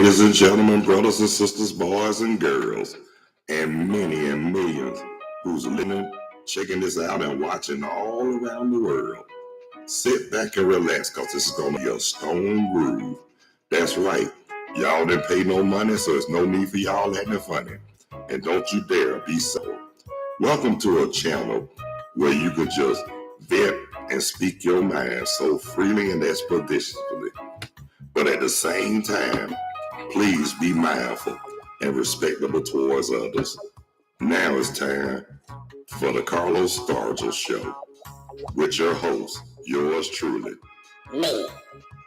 Ladies and gentlemen, brothers and sisters, boys and girls, and many and millions who's listening, checking this out, and watching all around the world. Sit back and relax, because this is going to be a stone groove. That's right. Y'all didn't pay no money, so there's no need for y'all acting funny. And don't you dare be so. Welcome to a channel where you can just vent and speak your mind so freely and expeditiously. But at the same time, please be mindful and respectable towards others. Now it's time for the Carlos Stargell Show with your host, yours truly, me,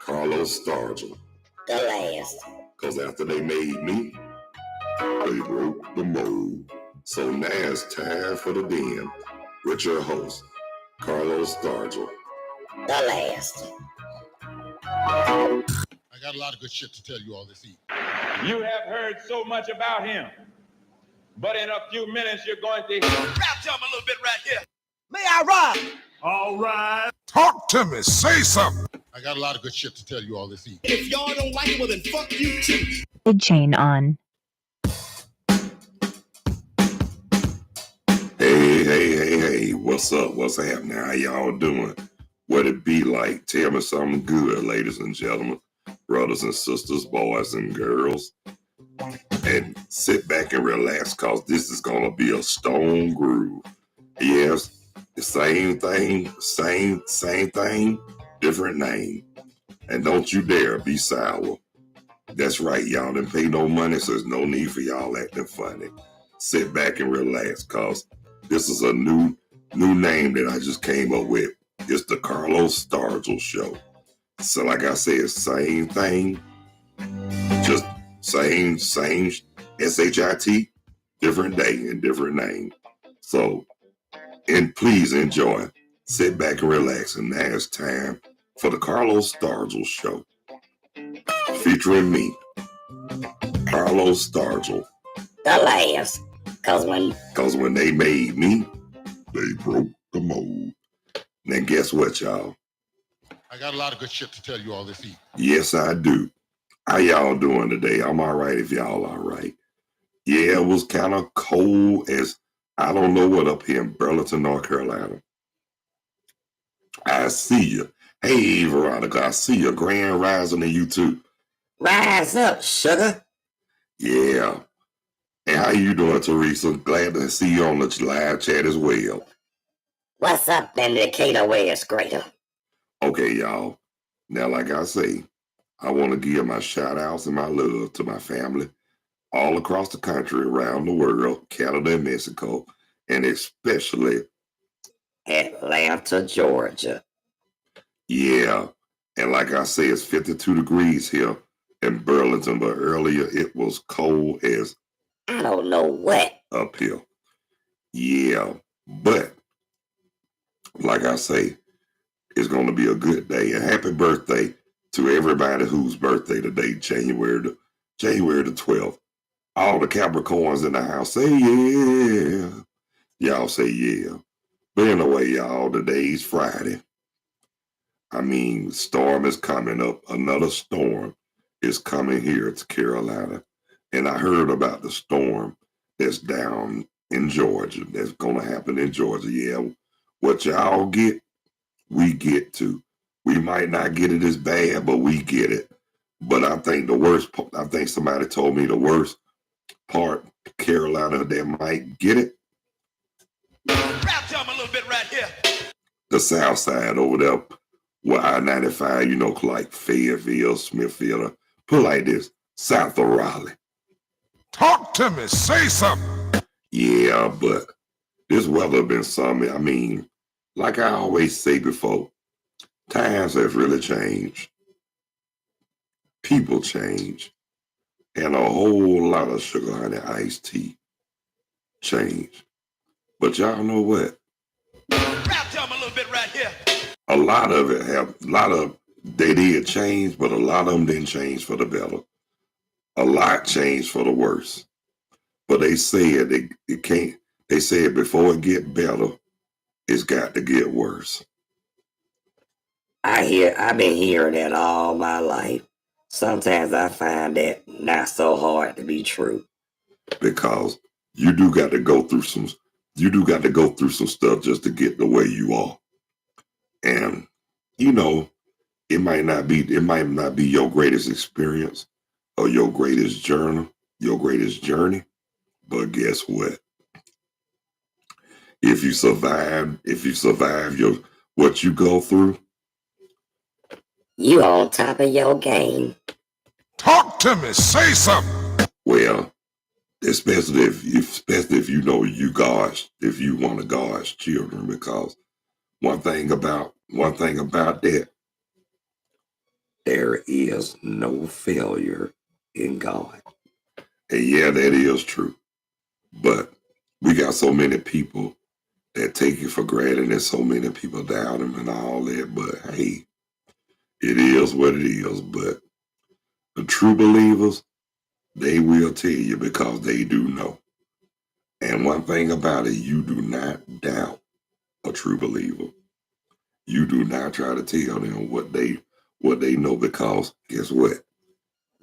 Carlos Stargell. the last. Because after they made me, they broke the mold. So now it's time for the den with your host, Carlos Stargell. The last. I got a lot of good shit to tell you all this evening. You have heard so much about him, but in a few minutes you're going to rap to him a little bit right here. May I ride? All right. Talk to me. Say something. I got a lot of good shit to tell you all this evening. If y'all don't like it, well then fuck you too. Big chain on. Hey, what's up? What's happening? How y'all doing? What it be like? Tell me something good, ladies and gentlemen, brothers and sisters, boys and girls. And sit back and relax, because this is going to be a stone groove. Yes, the same thing, same thing, different name. And don't you dare be sour. That's right, y'all didn't pay no money, so there's no need for y'all acting funny. Sit back and relax, because this is a new name that I just came up with. It's the Carlos Stargell Show. So like I said, same thing, just same SHIT, different day and different name. So, and please enjoy. Sit back and relax. And now it's time for the Carlos Stargell Show, featuring me, Carlos Stargell. The last. Cause when they made me, they broke the mold. Now guess what, y'all? I got a lot of good shit to tell you all this evening. Yes, I do. How y'all doing today? I'm all right if y'all all right. Yeah, it was kind of cold as I don't know what up here in Burlington, North Carolina. I see you. Hey, Veronica, I see you. Grand rising to you too. rise up, sugar. Yeah. And how you doing, Teresa? Glad to see you on the live chat as well. What's up in Decatur where it's greater? Okay, y'all. Now, like I say, I want to give my shout outs and my love to my family all across the country, around the world, Canada and Mexico, and especially Atlanta, Georgia. Yeah. And like I say, it's 52 degrees here in Burlington, but earlier it was cold as I don't know what. up here. Yeah. But like I say, it's going to be a good day. And happy birthday to everybody whose birthday today, January the 12th. All the Capricorns in the house say yeah. Y'all say yeah. But anyway, y'all, today's Friday. I mean, storm is coming up. Another storm is coming here to Carolina. And I heard about the storm that's down in Georgia. That's going to happen in Georgia. Yeah, what y'all get, we get too. We might not get it as bad, but we get it. But I think I think somebody told me the worst part, Carolina, that might get it. Rap to him a little bit right here. The south side over there, where I-95, like Fayetteville, Smithfield, put it like this, south of Raleigh. Talk to me. Say something. Yeah, but this weather been something. I mean, like I always say before, times have really changed. People change. And a whole lot of sugar honey iced tea changed. But y'all know what? Rap to him a little bit right here. A lot of they did change, but a lot of them didn't change for the better. A lot changed for the worse. But they said it can't. They said before it get better, it's got to get worse. I've been hearing that all my life. Sometimes I find that not so hard to be true. Because you do got to go through some stuff just to get the way you are. And you know, it might not be your greatest experience or your greatest journey, but guess what? If you survive your what you go through, You on top of your game. Talk to me. Say something. well, especially if you know if you one of God's children, because one thing about that, there is no failure in God. And yeah, that is true. But we got so many people that take it for granted and so many people doubt him and all that. But hey, it is what it is. But the true believers, they will tell you because they do know. And one thing about it, you do not doubt a true believer. You do not try to tell them what they know, because guess what?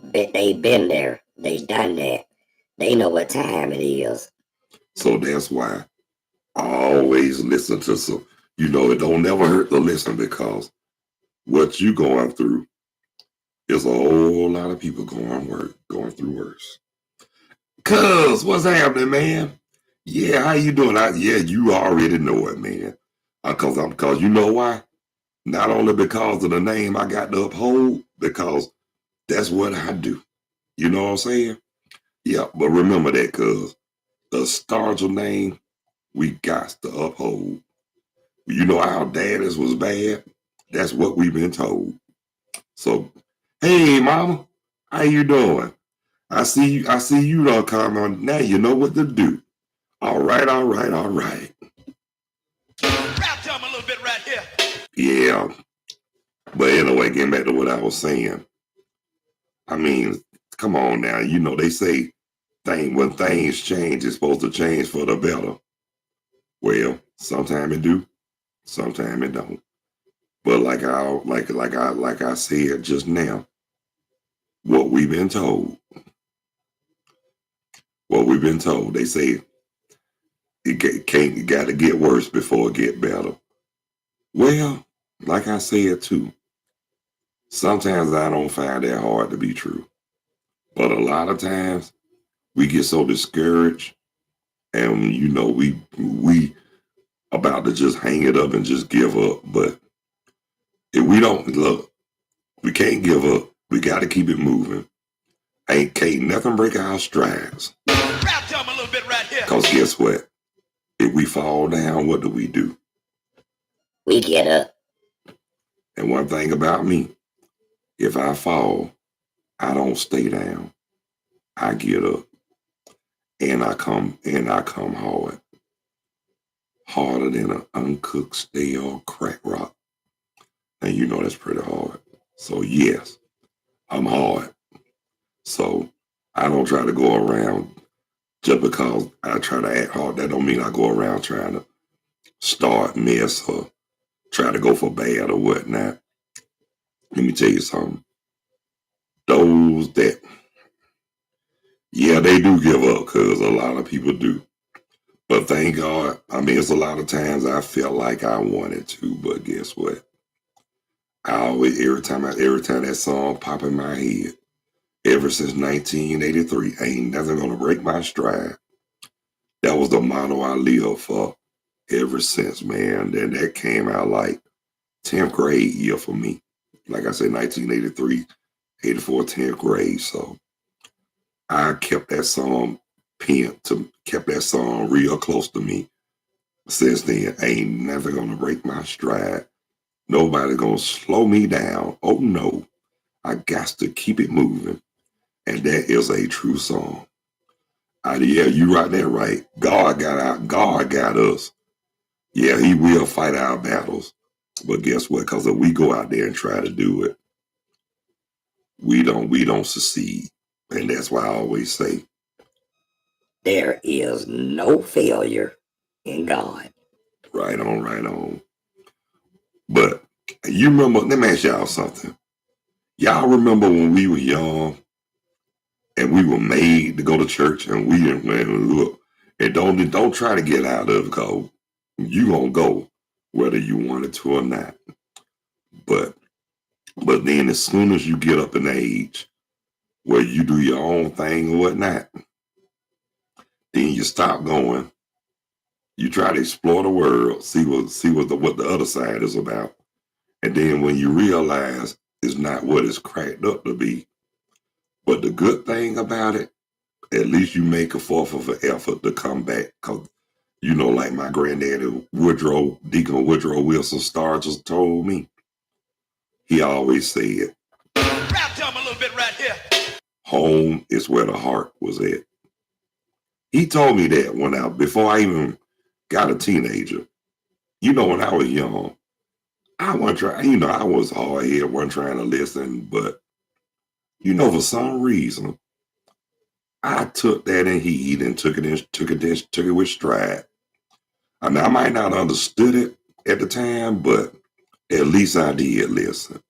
They been there. They done that. They know what time it is. So that's why I always listen to some. It don't never hurt to listen, because what you going through is a whole lot of people going through worse. Cuz, what's happening, man? Yeah, how you doing? Yeah, you already know it, man. Because you know why? Not only because of the name I got to uphold, because that's what I do. You know what I'm saying? Yeah, but remember that, cuz the Stargell name we got to uphold. You know our daddies was bad? That's what we've been told. So, hey, mama, how you doing? I see you don't come on. Now you know what to do. All right. Rap to him a little bit right here. Yeah. But anyway, getting back to what I was saying. I mean, come on now. They say when things change, it's supposed to change for the better. Well, sometimes it do, sometimes it don't. But like I said just now, what we've been told, they say it got to get worse before it get better. Well, like I said too, sometimes I don't find that hard to be true. But a lot of times we get so discouraged, and we about to just hang it up and just give up. But if we don't look, we can't give up. We got to keep it moving. Can't nothing break our strides. Rap to him a little bit right here. Because guess what? If we fall down, what do? We get up. And one thing about me, if I fall, I don't stay down. I get up, and I come hard. Harder than an uncooked stale crack rock. And that's pretty hard. So yes, I'm hard. So I don't try to go around just because I try to act hard. That don't mean I go around trying to start mess or try to go for bad or whatnot. Let me tell you something. Those that, yeah, they do give up, because a lot of people do. But thank God, it's a lot of times I felt like I wanted to, but guess what? I always, every time that song pop in my head, ever since 1983, ain't nothing gonna break my stride. That was the motto I live for ever since, man. And that came out like 10th grade year for me. Like I said, 1983, 84, 10th grade. So I kept that song kept that song real close to me. Since then, ain't never gonna break my stride. Nobody gonna slow me down. Oh no, I got to keep it moving. And that is a true song. Yeah, you right there, right. God got us. Yeah, he will fight our battles. But guess what? Because if we go out there and try to do it, we don't succeed. And that's why I always say, There is no failure in God. right on, right on. But you remember, let me ask y'all something. Y'all remember when we were young and we were made to go to church and we didn't look and don't try to get out of it because you gonna go whether you wanted to or not. But then as soon as you get up in age where you do your own thing or whatnot, then you stop going. You try to explore the world, see what the other side is about. And then when you realize it's not what it's cracked up to be. But the good thing about it, at least you make a forth of an effort to come back. Cause like my granddaddy Deacon Woodrow Wilson Starr just told me, he always said, Rap to him a little bit right here. home is where the heart was at. He told me that before I even got a teenager. When I was young, I wasn't trying, I was hard headed, wasn't trying to listen, but for some reason, I took that in heed and took it with stride. I mean, I might not understood it at the time, but at least I did listen.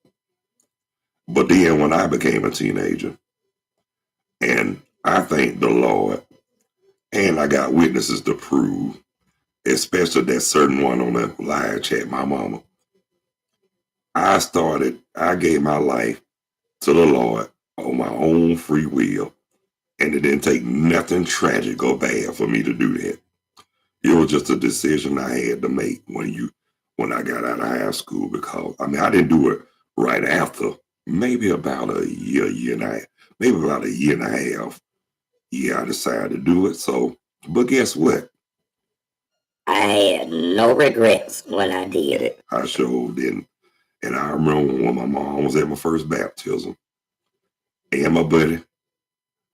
But then when I became a teenager, and I thank the Lord, and I got witnesses to prove, especially that certain one on the live chat, my mama, I gave my life to the Lord on my own free will. And it didn't take nothing tragic or bad for me to do that. It was just a decision I had to make when I got out of high school, because I didn't do it right after. Maybe about a year and a half. Maybe about a year and a half. Yeah, I decided to do it. So, but guess what? I had no regrets when I did it. I sure didn't. And I remember when my mom was at my first baptism, and my buddy,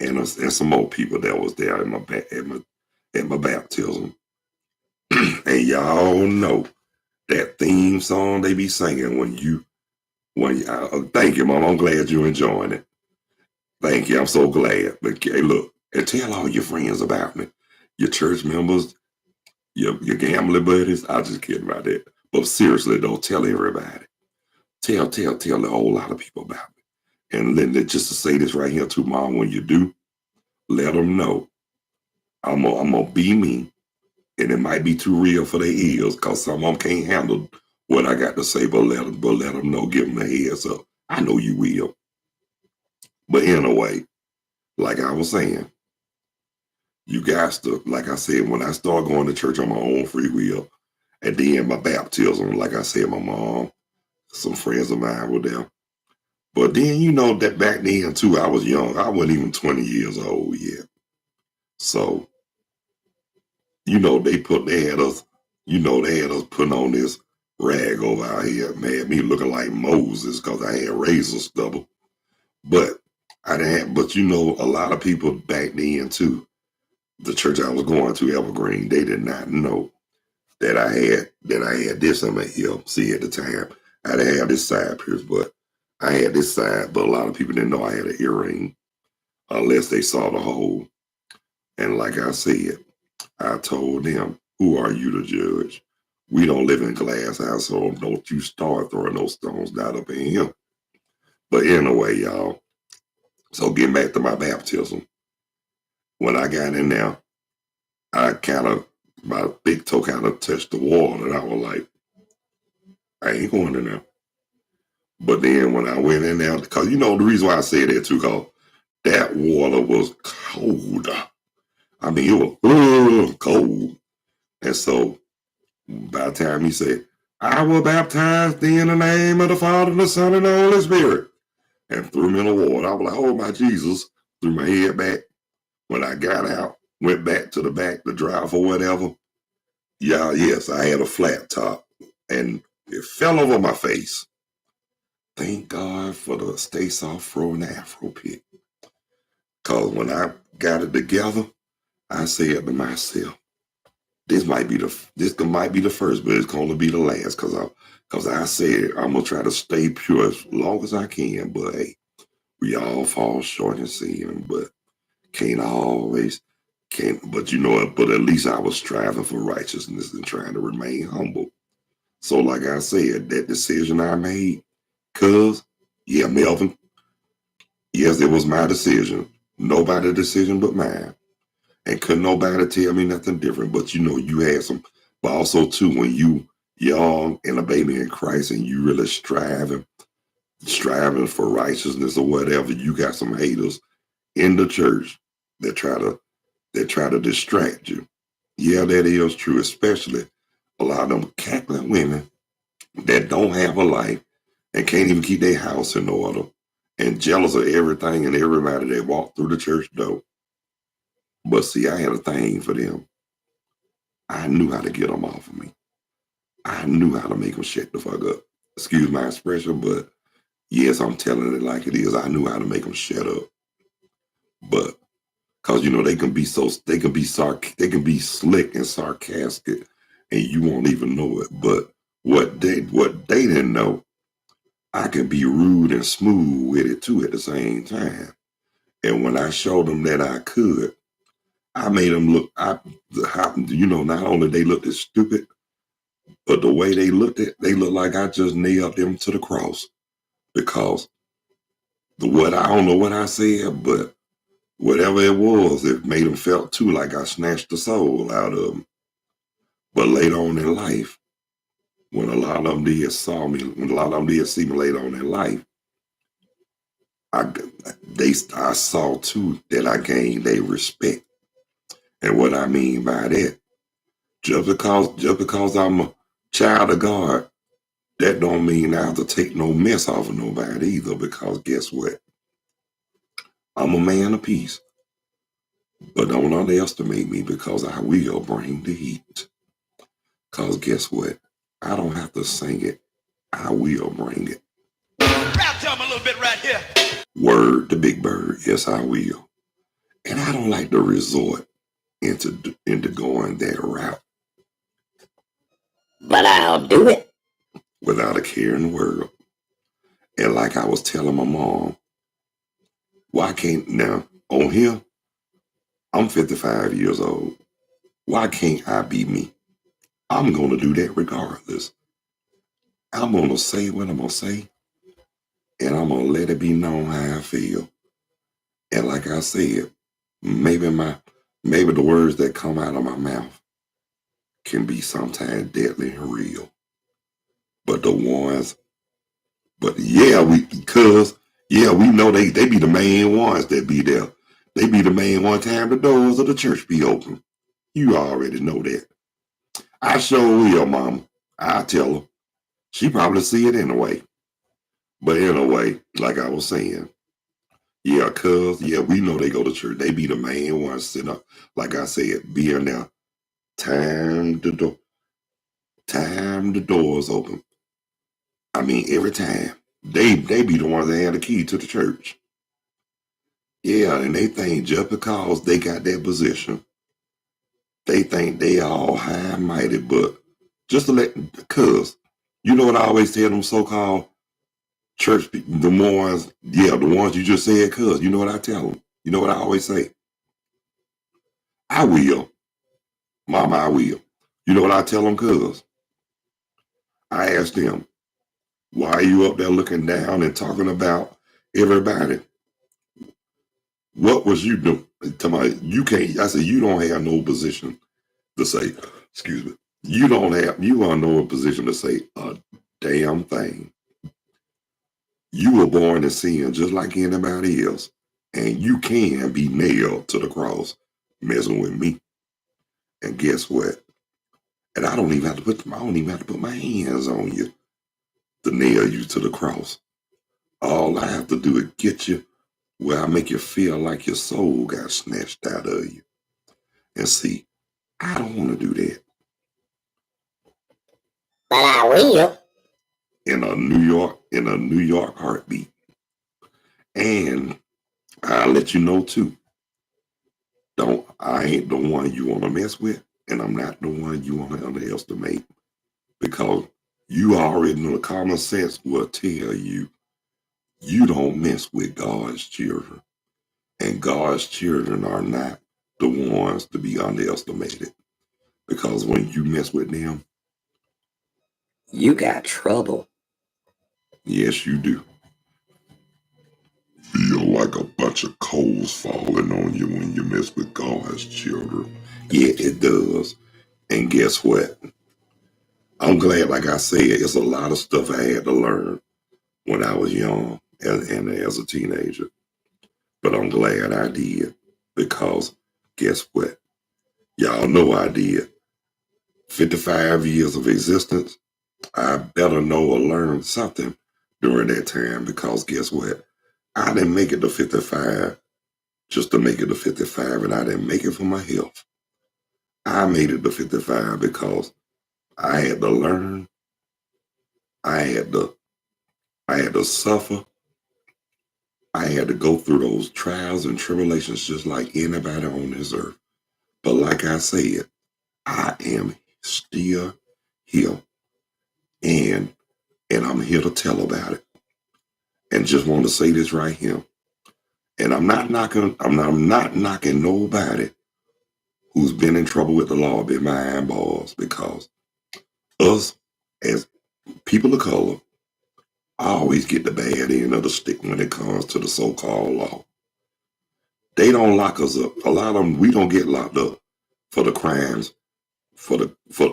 and some more people that was there at my baptism. And y'all know that theme song they be singing thank you, Mom. I'm glad you're enjoying it. Thank you. I'm so glad. But hey, look, and tell all your friends about me, your church members, your gambling buddies. I just kidding about that. But seriously, though, tell everybody. Tell a whole lot of people about me. And then just to say this right here to Mom, when you do, let them know I'm gonna be me. And it might be too real for their ears because some of them can't handle what I got to say, but let them know, give them a heads up. I know you will. But anyway, like I was saying, you guys to, like I said, when I started going to church on my own free will, at the end, my baptism, like I said, my mom, some friends of mine were there. But then, that back then, too, I was young. I wasn't even 20 years old yet. So, they had us putting on this rag over our head, made me looking like Moses because I had razor stubble. But I didn't. But a lot of people back then too, the church I was going to, Evergreen, they did not know that I had this in my hip. See, at the time, I didn't have this side pierce, but I had this side. But a lot of people didn't know I had an earring unless they saw the hole. And like I said, I told them, who are you to judge? We don't live in glass household. Don't you start throwing those stones down up in here. But anyway, y'all. So getting back to my baptism. When I got in there, my big toe kind of touched the wall, and I was like, I ain't going in there. But then when I went in there, because the reason why I say that too, because that water was cold. It was cold. And so by the time he said, I will baptize thee in the name of the Father, the Son, and the Holy Spirit, and threw me in the water, I was like, oh my Jesus, threw my head back. When I got out, went back to the back to drive or whatever, yes, I had a flat top, and it fell over my face. Thank God for the Stay Soft Fro and the Afro pick. Because when I got it together, I said to myself, this might be the first, but it's going to be the last. Because I said I'm gonna try to stay pure as long as I can. But hey, we all fall short in sin, but can't always. But but at least I was striving for righteousness and trying to remain humble. So like I said, that decision I made, Melvin, Yes, it was my decision. Nobody's decision but mine. And couldn't nobody tell me nothing different. But you know, you had some, but also too, when you young and a baby in Christ and you really striving for righteousness or whatever, you got some haters in the church that try to distract you. Yeah, that is true, especially a lot of them Catholic women that don't have a life and can't even keep their house in order and jealous of everything and everybody that walk through the church door. But see, I had a thing for them. I knew how to get them off of me. I knew how to make them shut the fuck up. Excuse my expression, but yes, I'm telling it like it is. I knew how to make them shut up. But because you know they can be they can be slick and sarcastic, and you won't even know it. But what they didn't know, I can be rude and smooth with it too at the same time. And when I showed them that I could, I made them look. Not only they looked as stupid, but the way they looked like I just nailed them to the cross. Because I don't know what I said, but whatever it was, it made them felt too like I snatched the soul out of them. But later on in life, when a lot of them did see me later on in life, I saw too that I gained their respect. And what I mean by that, just because I'm a child of God, that don't mean I have to take no mess off of nobody either. Because guess what? I'm a man of peace. But don't underestimate me because I will bring the heat. Because guess what? I don't have to sing it. I will bring it. Rap to him a little bit right here. Word to Big Bird. Yes, I will. And I don't like to resort into going that route. But I'll do it. Without a care in the world. And like I was telling my mom, why can't now on here, I'm 55 years old. Why can't I be me? I'm going to do that regardless. I'm going to say what I'm going to say, and I'm going to let it be known how I feel. And like I said, maybe the words that come out of my mouth can be sometimes deadly and real. But we know they be the main ones that be there. They be the main one time the doors of the church be open. You already know that. I sure will, Mama. I tell her. She probably see it anyway. But anyway, like I was saying, we know they go to church. They be the main ones sitting up, like I said, being there. Time the doors open. I mean, every time. They be the ones that have the key to the church. Yeah, and they think just because they got that position, they think they all high and mighty, but just to cuz, you know what I always tell them so-called church people, the ones you just said, cuz, you know what I tell them? You know what I always say? I will. Mama, I will. You know what I tell them, cuz? I ask them, why are you up there looking down and talking about everybody? What was you doing? You can't, I said, you don't have no position to say, excuse me, you are no position to say a damn thing. You were born in sin just like anybody else, and you can be nailed to the cross messing with me. And guess what? And I don't even have to put my hands on you to nail you to the cross. All I have to do is get you where I make you feel like your soul got snatched out of you. And see, I don't want to do that. But I will. In a New York heartbeat. And I'll let you know too. I ain't the one you want to mess with, and I'm not the one you want to underestimate. Because you already know the common sense will tell you don't mess with God's children. And God's children are not the ones to be underestimated. Because when you mess with them, You got trouble. yes, you do. Feel like a bunch of coals falling on you when you mess with God's children. Yeah, it does. And guess what? I'm glad, like I said, it's a lot of stuff I had to learn when I was young and as a teenager. But I'm glad I did, because guess what? Y'all know I did. 55 years of existence, I better know or learn something during that time, because guess what? I didn't make it to 55 just to make it to 55, and I didn't make it for my health. I made it to 55 because I had to learn, I had to suffer, I had to go through those trials and tribulations just like anybody on this earth. But like I said, I am still here, and I'm here to tell about it. And just want to say this right here. And I'm not knocking nobody who's been in trouble with the law behind bars, because us as people of color always get the bad end of the stick when it comes to the so-called law. They don't lock us up. A lot of them, we don't get locked up for the crimes.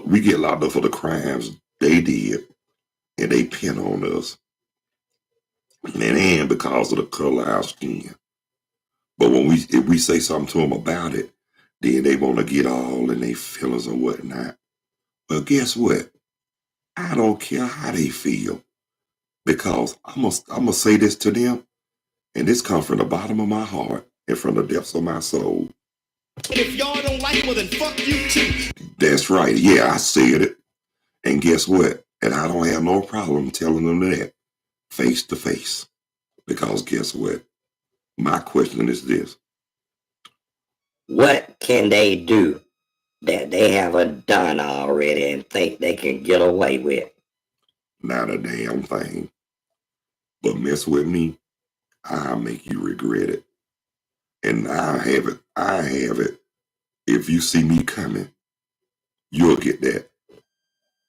We get locked up for the crimes they did, and they pin on us, and because of the color of our skin. But if we say something to them about it, then they want to get all in their feelings and whatnot. Well, guess what? I don't care how they feel, because I'm gonna say this to them, and this comes from the bottom of my heart and from the depths of my soul. If y'all don't like it, well then fuck you too. That's right. Yeah, I said it. And guess what? And I don't have no problem telling them that face to face. Because guess what? My question is this. What can they do that they haven't done already and think they can get away with? Not a damn thing. But mess with me, I'll make you regret it. And I have it. If you see me coming, you'll get that.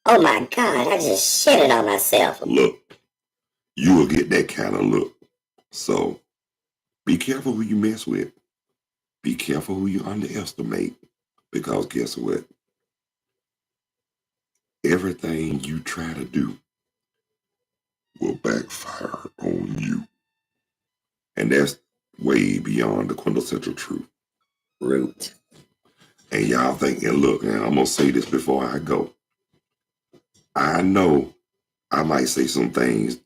Oh my God, I just shitted on myself. Look, you will get that kind of look. So be careful who you mess with. Be careful who you underestimate. Because guess what? Everything you try to do will backfire on you. And that's way beyond the quintessential truth. Root. And y'all think, and look, and I'm going to say this before I go. I know I might say some things,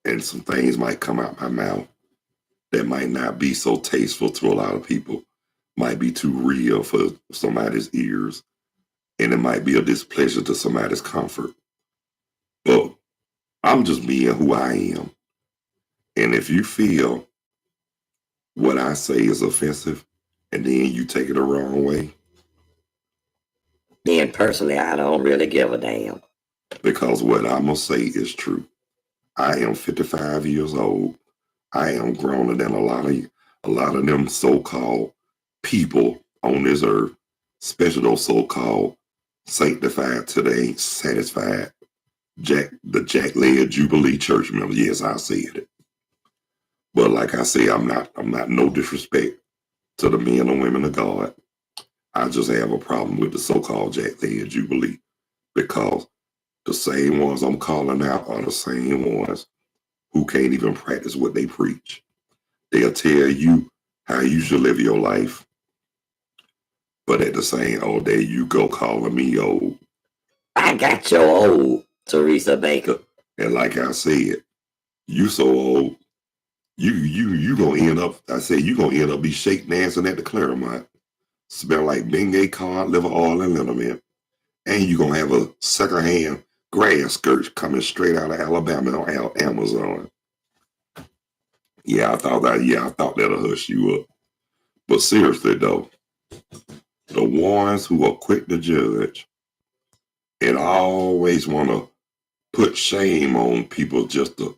and some things might come out my mouth that might not be so tasteful to a lot of people, might be too real for somebody's ears, and it might be a displeasure to somebody's comfort. But I'm just being who I am. And if you feel what I say is offensive, and then you take it the wrong way, then personally, I don't really give a damn. Because what I'm going to say is true. I am 55 years old. I am growner than a lot of them so-called people on this earth, especially those so-called sanctified today, satisfied the Jack-led Jubilee church members. Yes, I said it. But like I say, I'm not no disrespect to the men and women of God. I just have a problem with the so-called Jack-led Jubilee, because the same ones I'm calling out are the same ones who can't even practice what they preach. They'll tell you how you should live your life, but at the same, oh, there you go calling me old. I got your old, Teresa Baker. And like I said, you so old, you gonna end up, I said, you gonna end up be shake dancing at the Claremont, smell like Bengay cod liver oil and liniment, and you gonna have a secondhand grass skirt coming straight out of Alabama on Amazon. I thought that'll hush you up. But seriously though, the ones who are quick to judge and always want to put shame on people just to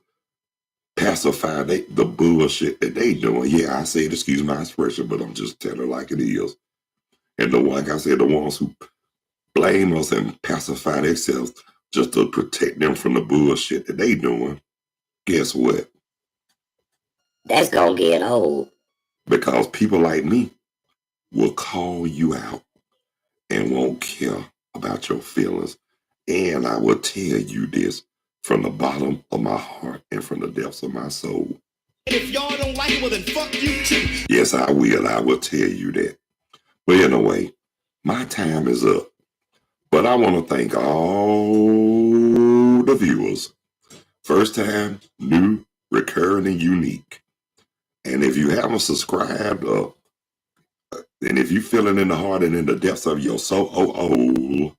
pacify the bullshit that they doing. Yeah, I say it, excuse my expression, but I'm just telling it like it is. And like I said, the ones who blame us and pacify themselves just to protect them from the bullshit that they doing, guess what? That's gonna get old. Because people like me will call you out and won't care about your feelings. And I will tell you this from the bottom of my heart and from the depths of my soul. And if y'all don't like it, well then fuck you too. Yes, I will. I will tell you that. But anyway, my time is up. But I want to thank all the viewers. First time, new, recurring, and unique. And if you haven't subscribed, and if you're feeling in the heart and in the depths of your soul,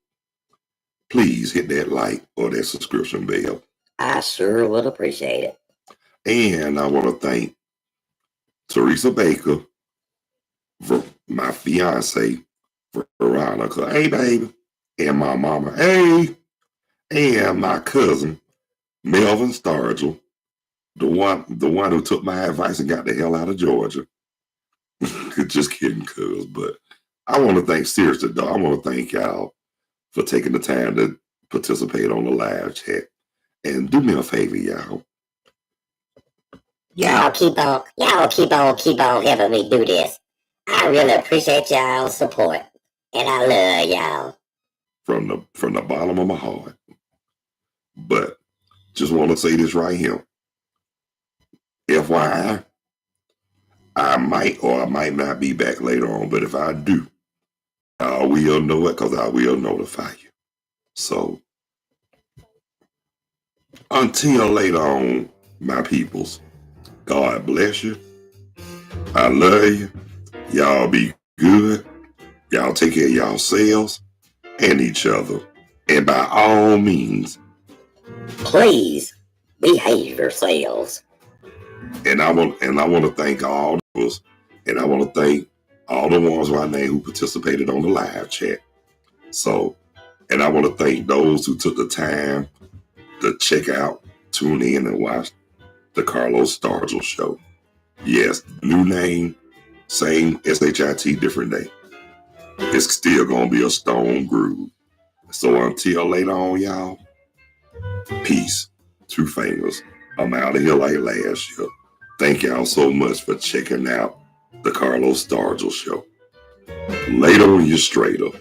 please hit that like or that subscription bell. I sure would appreciate it. And I want to thank Teresa Baker, my fiance, Veronica, hey baby, and my mama, hey, and my cousin, Melvin Stargell, the one who took my advice and got the hell out of Georgia. Just kidding, cuz. But I want to thank, seriously though, I want to thank y'all for taking the time to participate on the live chat. And do me a favor, y'all. Y'all keep on helping me do this. I really appreciate y'all's support. And I love y'all. From the bottom of my heart. But just want to say this right here. FYI, I might or I might not be back later on, but if I do, I will know it because I will notify you. So, until later on, my peoples, God bless you. I love you. Y'all be good. Y'all take care of yourselves and each other. And by all means, please behave yourselves. And I want to thank all of us, and I want to thank all the ones right now who participated on the live chat. So, and I want to thank those who took the time to check out, tune in, and watch the Carlos Stargell show. Yes, new name, same SHIT, different day. It's still gonna be a stone groove. So until later on, y'all, peace. Two fingers. I'm out of here like last year. Thank y'all so much for checking out the Carlos Stargell show. Later on, you straight up.